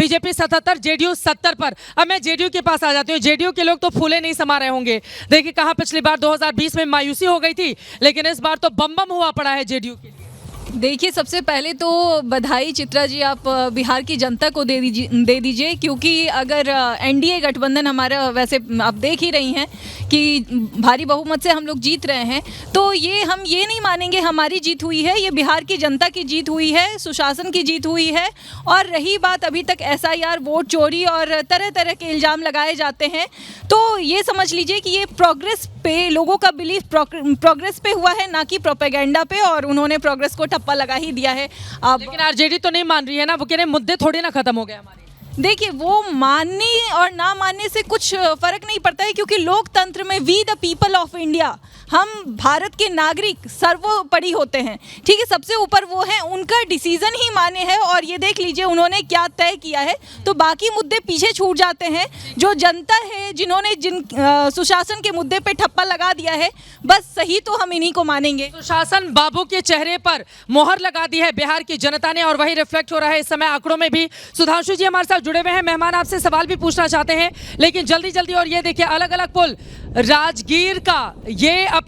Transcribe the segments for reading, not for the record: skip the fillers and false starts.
BJP 77, JDU 70 पर। अब मैं जेडीयू के पास आ जाती हूँ। जेडीयू के लोग तो फूले नहीं समा रहे होंगे। देखिए कहाँ पिछली बार 2020 में मायूसी हो गई थी, लेकिन इस बार तो बम बम हुआ पड़ा है जेडीयू के लिए। देखिए, सबसे पहले तो बधाई चित्रा जी, आप बिहार की जनता को दे दीजिए, क्योंकि अगर एनडीए गठबंधन हमारा, वैसे आप देख ही रही हैं कि भारी बहुमत से हम लोग जीत रहे हैं, तो ये हम ये नहीं मानेंगे हमारी जीत हुई है, ये बिहार की जनता की जीत हुई है, सुशासन की जीत हुई है। और रही बात अभी तक एसआईआर, वोट चोरी और तरह तरह के इल्ज़ाम लगाए जाते हैं, तो ये समझ लीजिए कि ये प्रोग्रेस पे, लोगों का बिलीफ प्रोग्रेस पे हुआ है, ना कि प्रोपेगेंडा पे, और उन्होंने प्रोग्रेस को ठप्पा लगा ही दिया है। अब लेकिन आरजेडी तो नहीं मान रही है ना, वो कह रहे मुद्दे थोड़ी ना खत्म हो गए हमारे। देखिए, वो मानने और ना मानने से कुछ फ़र्क नहीं पड़ता है, क्योंकि लोकतंत्र में we the people of India, हम भारत के नागरिक सर्वोपरि होते हैं, ठीक है, सबसे ऊपर वो हैं, उनका डिसीज़न ही माने है। और ये देख लीजिए उन्होंने क्या तय किया है, तो बाकी मुद्दे पीछे छूट जाते हैं। जो जनता है, जिन्होंने सुशासन के मुद्दे पे ठप्पा लगा दिया है, बस सही तो हम इन्हीं को मानेंगे। सुशासन बाबू के चेहरे पर मोहर लगा दी है बिहार की जनता ने, और वही रिफ्लेक्ट हो रहा है इस समय आंकड़ों में भी। सुधांशु जी हमारे साथ जुड़े हुए हैं, मेहमान आपसे सवाल भी पूछना चाहते हैं, लेकिन जल्दी जल्दी। और ये देखिए अलग अलग पुल, राजगीर का ये अब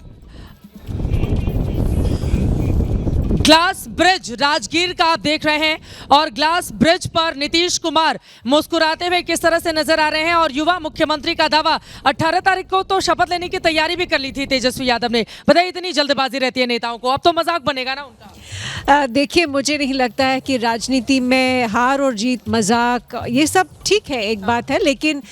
ग्लास ब्रिज, राजगीर का आप देख रहे हैं, और ग्लास ब्रिज पर नीतीश कुमार मुस्कुराते हुए किस तरह से नजर आ रहे हैं। और युवा मुख्यमंत्री का दावा, 18 तारीख को तो शपथ लेने की तैयारी भी कर ली थी तेजस्वी यादव ने। बताइए, इतनी जल्दबाजी रहती है नेताओं को, अब तो मजाक बनेगा ना उनका। देखिए, मुझे नहीं लगता है कि राजनीति में हार और जीत, मजाक, ये सब ठीक है, एक बात है, लेकिन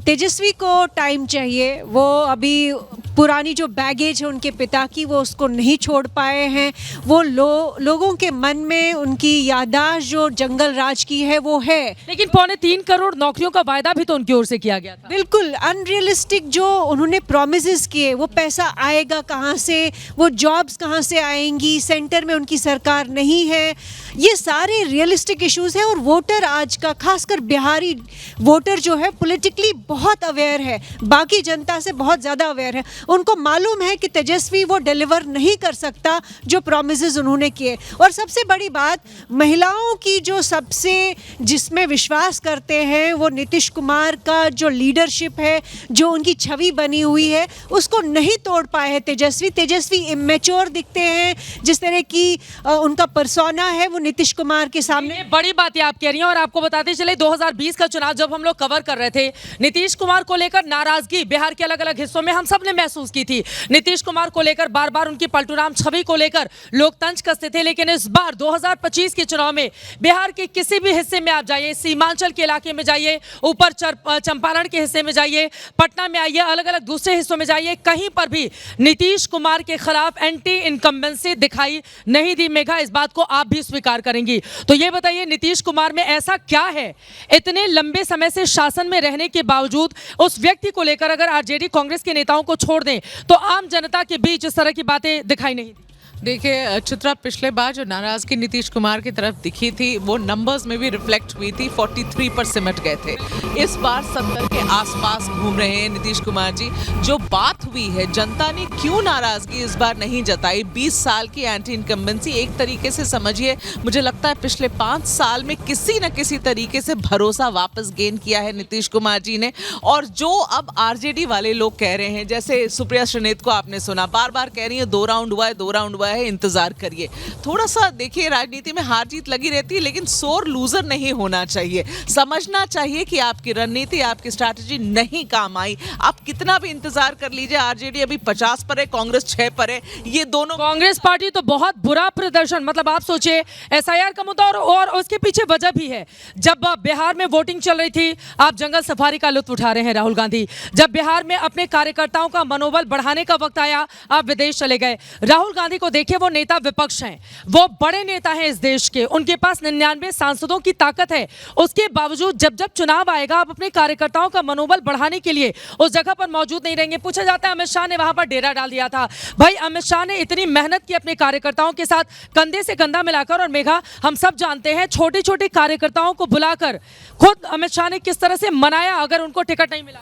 तेजस्वी को टाइम चाहिए। वो अभी पुरानी जो बैगेज है उनके पिता की, वो उसको नहीं छोड़ पाए हैं। वो लोगों के मन में उनकी याददाश्त जो जंगल राज की है वो है। लेकिन 3.25 करोड़ नौकरियों का वायदा भी तो उनकी ओर से किया गया था। बिल्कुल अनरियलिस्टिक जो उन्होंने प्रोमिसेस किए, वो पैसा आएगा कहाँ से, वो जॉब्स कहाँ से आएंगी, सेंटर में उनकी सरकार नहीं है, ये सारे रियलिस्टिक इश्यूज हैं। और वोटर आज का, खासकर बिहारी वोटर जो है, पॉलिटिकली बहुत अवेयर है, बाकी जनता से बहुत ज़्यादा अवेयर है। उनको मालूम है कि तेजस्वी वो डिलीवर नहीं कर सकता जो प्रॉमिसेस उन्होंने किए। और सबसे बड़ी बात, महिलाओं की जो सबसे जिसमें विश्वास करते हैं, वो नीतीश कुमार का जो लीडरशिप है, जो उनकी छवि बनी हुई है, उसको नहीं तोड़ पाए हैं तेजस्वी। तेजस्वी इमेच्योर दिखते हैं, जिस तरह की उनका पर्सोना है, वो नीतीश कुमार के सामने। बड़ी बात है आप कह रही हैं। और आपको बताते चले 2020 का चुनाव जब हम लोग कवर कर रहे थे, नीतीश कुमार को लेकर नाराजगी बिहार के अलग अलग हिस्सों में हम सब ने महसूस की थी। नीतीश कुमार को लेकर बार बार उनकी पलटूराम छवि को लेकर लोग तंज कसते थे। लेकिन इस बार 2025 के चुनाव में बिहार के किसी भी हिस्से में आप जाइए, सीमांचल के इलाके में जाइए, ऊपर चंपारण के हिस्से में जाइए, पटना में आइए, अलग अलग दूसरे हिस्सों में जाइए, कहीं पर भी नीतीश कुमार के खिलाफ एंटी इनकम्बेंसी दिखाई नहीं दी। मेघा, इस बात को आप भी स्वीकार करेंगी। तो ये बताइए, नीतीश कुमार में ऐसा क्या है, इतने लंबे समय से शासन में रहने के बावजूद उस व्यक्ति को लेकर अगर आरजेडी कांग्रेस के नेताओं को छोड़ दें तो आम जनता के बीच इस तरह की बातें दिखाई नहीं दी? देखिए चित्रा, पिछले बार जो नाराजगी नीतीश कुमार की तरफ दिखी थी वो नंबर्स में भी रिफ्लेक्ट हुई थी, 43 पर सिमट गए थे। इस बार 70 के आसपास घूम रहे हैं नीतीश कुमार जी। जो बात हुई है, जनता ने क्यों नाराजगी इस बार नहीं जताई, 20 साल की एंटी इनकम्बेंसी, एक तरीके से समझिए, मुझे लगता है पिछले 5 साल में किसी न किसी तरीके से भरोसा वापस गेन किया है नीतीश कुमार जी ने। और जो अब आरजेडी वाले लोग कह रहे हैं, जैसे सुप्रिया श्रीनेत को आपने सुना, बार बार कह रही है 2 राउंड हुआ है, 2 राउंड हुआ है, इंतजार करिए। थोड़ा सा देखिए, राजनीति में हार जीत लगी रहती है, लेकिन सोर लूजर नहीं होना चाहिए। समझना चाहिए कि आपकी रणनीति, आपकी स्ट्रैटेजी नहीं काम आई। आप कितना भी इंतजार कर लीजिए, आरजेडी अभी 50 पर है, कांग्रेस 6 पर है। ये दोनों, कांग्रेस पार्टी तो बहुत बुरा प्रदर्शन, मतलब आप सोचिए एसआईआर का मुद्दा, और उसके पीछे वजह भी है। जब बिहार में वोटिंग चल रही थी, आप जंगल सफारी का लुत्फ उठा रहे हैं राहुल गांधी। जब बिहार में अपने कार्यकर्ताओं का मनोबल बढ़ाने का वक्त आया, आप विदेश चले गए। राहुल गांधी को देखिए, वो नेता विपक्ष हैं, वो बड़े नेता हैं इस देश के, उनके पास 99 सांसदों की ताकत है। उसके बावजूद जब जब चुनाव आएगा, आप अपने कार्यकर्ताओं का मनोबल बढ़ाने के लिए उस जगह पर मौजूद नहीं रहेंगे। पूछा जाता है अमित शाह ने वहां पर डेरा डाल दिया था। भाई, अमित शाह ने इतनी मेहनत की अपने कार्यकर्ताओं के साथ, कंधे से कंधा मिलाकर। और मेघा, हम सब जानते हैं छोटे छोटे कार्यकर्ताओं को बुलाकर खुद अमित शाह ने किस तरह से मनाया अगर उनको टिकट नहीं मिला।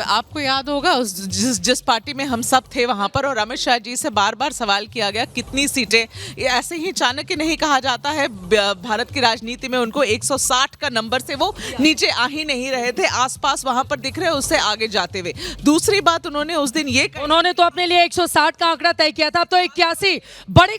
आपको याद होगा जिस पार्टी में हम सब थे वहां पर, और अमित शाह जी से बार बार सवाल किया गया कितनी सीटें, ये ऐसे ही चाणक्य नहीं कहा जाता है। भारत की राजनीति में उनको 160 का नंबर से वो नीचे आ ही नहीं रहे थे, आसपास वहां पर दिख रहे, उससे आगे जाते हुए। दूसरी बात उन्होंने उस दिन ये उन्होंने तो अपने लिए 160 का आंकड़ा तय किया था, अब तो 81। बड़ी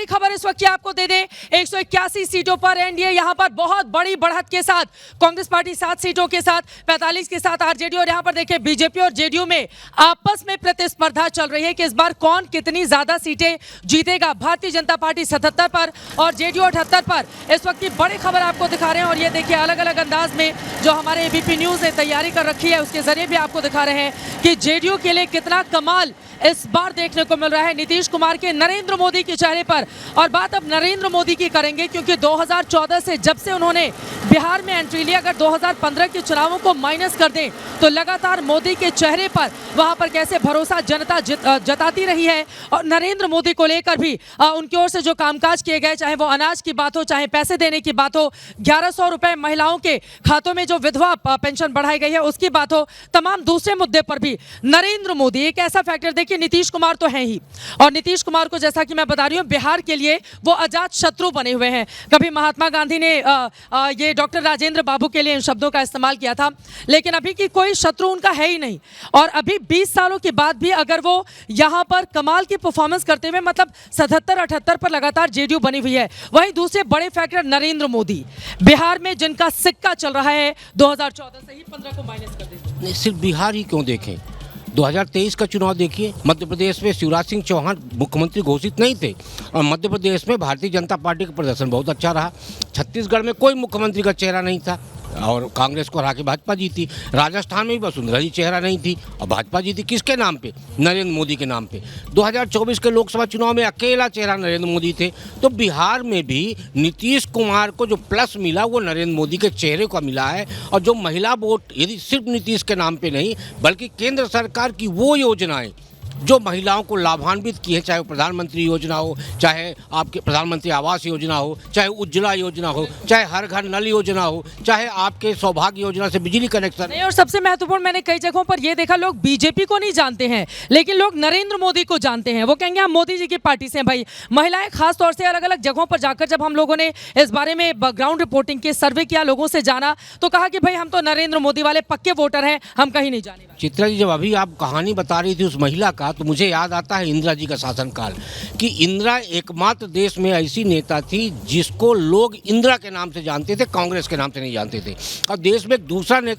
खबर इस वक्त की आपको दे दें, 181 सीटों पर एनडीए यहां पर बहुत बड़ी बढ़त के साथ, कांग्रेस पार्टी 7 सीटों के साथ, 45 के साथ आरजेडी, और यहां पर देखिए बीजेपी और जेडीयू में आपस में प्रतिस्पर्धा चल रही है कि इस बार कौन कितनी ज्यादा सीटें जीतेगा। भारतीय जनता पार्टी 77 पर और जेडीयू 78 पर। इस वक्त की बड़ी खबर आपको दिखा रहे हैं, और ये देखिए अलग अलग अंदाज में जो हमारे एबीपी न्यूज ने तैयारी कर रखी है उसके जरिए भी आपको दिखा रहे हैं कि जेडीयू के लिए कितना कमाल इस बार देखने को मिल रहा है नीतीश कुमार के, नरेंद्र मोदी के चेहरे पर। और बात अब नरेंद्र मोदी की करेंगे, क्योंकि 2014 से जब से उन्होंने बिहार में एंट्री ली, अगर 2015 के चुनावों को माइनस कर दें तो लगातार मोदी के चेहरे पर वहां पर कैसे भरोसा जनता जताती रही है। और नरेंद्र मोदी को लेकर भी उनकी ओर से जो कामकाज किए गए, चाहे वो अनाज की बात हो, चाहे पैसे देने की बात हो, 1100 रुपए महिलाओं के खातों में जो विधवा पेंशन बढ़ाई गई है उसकी बात हो, तमाम दूसरे मुद्दे पर भी नरेंद्र मोदी एक ऐसा फैक्टर, देखिए नीतीश कुमार तो हैं ही, और नीतीश कुमार को जैसा कि मैं बता रही हूँ बिहार के लिए वो अजात शत्रु बने हुए हैं। कभी महात्मा गांधी ने ये डॉक्टर राजेंद्र बाबू के लिए इन शब्दों का इस्तेमाल किया था, लेकिन अभी की कोई शत्रु उनका है ही नहीं। और अभी 20 सालों के बाद भी अगर वो यहाँ पर कमाल की परफॉर्मेंस करते हुए, मतलब 77-78 पर लगातार जेडीयू बनी हुई है। वहीं दूसरे बड़े फैक्टर नरेंद्र मोदी, बिहार में जिनका सिक्का चल रहा है 2014 से ही 15 को माइनस कर देते। सिर्फ बिहार ही क्यों देखें, 2023 का चुनाव देखिए, मध्य प्रदेश में शिवराज सिंह चौहान मुख्यमंत्री घोषित नहीं थे और मध्य प्रदेश में भारतीय जनता पार्टी का प्रदर्शन बहुत अच्छा रहा। छत्तीसगढ़ में कोई मुख्यमंत्री का चेहरा नहीं था और कांग्रेस को हरा के भाजपा जीती। राजस्थान में भी वसुंधरा जी चेहरा नहीं थी और भाजपा जीती। किसके नाम पे? नरेंद्र मोदी के नाम पे। 2024 के लोकसभा चुनाव में अकेला चेहरा नरेंद्र मोदी थे। तो बिहार में भी नीतीश कुमार को जो प्लस मिला वो नरेंद्र मोदी के चेहरे को मिला है। और जो महिला वोट, यदि सिर्फ नीतीश के नाम पे नहीं बल्कि केंद्र सरकार की वो योजनाएं जो महिलाओं को लाभान्वित की है, चाहे वो प्रधानमंत्री योजना हो, चाहे आपके प्रधानमंत्री आवास योजना हो, चाहे उज्ज्वला योजना हो, चाहे हर घर नल योजना हो, चाहे आपके सौभाग्य योजना से बिजली कनेक्शन। नहीं, और सबसे महत्वपूर्ण मैंने कई जगहों पर यह देखा, लोग बीजेपी को नहीं जानते हैं लेकिन लोग नरेंद्र मोदी को जानते हैं। वो कहेंगे हम मोदी जी की पार्टी से हैं भाई। महिलाएं खास तौर से अलग अलग जगहों पर जाकर जब हम लोगों ने इस बारे में ग्राउंड रिपोर्टिंग के सर्वे किया, लोगों से जाना, तो कहा कि भाई हम तो नरेंद्र मोदी वाले पक्के वोटर हैं, हम कहीं नहीं जाने वाले। चित्रा जी, जब अभी आप कहानी बता रही थी उस महिला का, तो मुझे याद आता है इंदिरा जी का शासनकाल, कि इंदिरा एकमात्र देश में ऐसी नेता थी जिसको लोग इंदिरा के नाम से जानते थे, कांग्रेस के नाम से नहीं जानते थे। और देश में एक दूसरा नेता